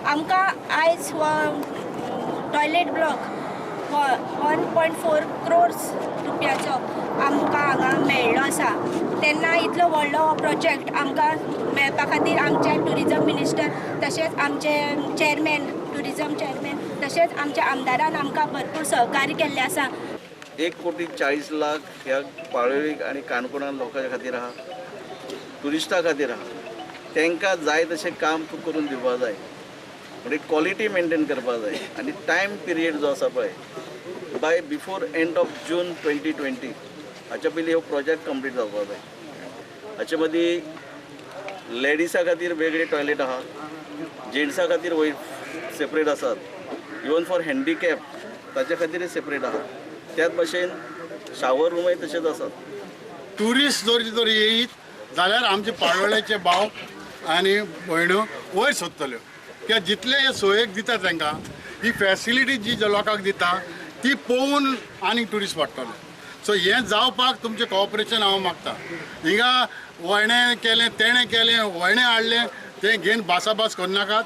आमकां आयज toilet block 1.4 crores रुपयाचो आमकां हांगा मेळ्ळो आसा। तेन्ना इतलो व्हडलो हो प्रोजेक्ट आमकां मेळपा खातीर आमचे ट्युरिजम मिनिस्टर तशेंच आमचे चेअरमॅन ट्युरिजम चेअरमॅन तशेंच आमच्या आमदारान आमकां भरपूर सहकार्य केल्लें आसा। 1,40,00,000 ह्या पाळोळेक आनी काणकोणां लोकां खातीर आहा, ट्युरिस्टां खातीर आहा। तांकां जाय तशें काम तूं करून दिवपाक जाय, म्हणजे क्वॉलिटी मेंटेन करपाक जाय आनी टायम पिरियड जो आसा पळय बाय बिफोर एंड ऑफ जून 2020 हाच्या पयलीं हो प्रोजेक्ट कंप्लीट जावपाक जाय। हाचे मदीं लेडिसां खातीर वेगळे टॉयलेट आहा, जेंट्सां खातीर सेपरेट आसात, इवन फॉर हँडिकॅप ताचे खातीर सेपरेट आहा। त्याच भाशेन शावर रूमय तशेंच आसात। ट्युरिस्ट जर येयत जाल्यार आमचे पाळोळ्याचे भाव आनी भयण्यो वयर सरतल्यो, कित्याक जितले हे सोयेक दिता तांकां ही फॅसिलिटी जी लोकांक दिता ती पळोवन आनी ट्युरिस्ट वाडटले। सो हें जावपाक तुमचें कॉपरेशन हांव मागता। हिंगा वयणें केलें तेणें केलें वयणें हाडलें तें घेवन भासाभास करनाकात।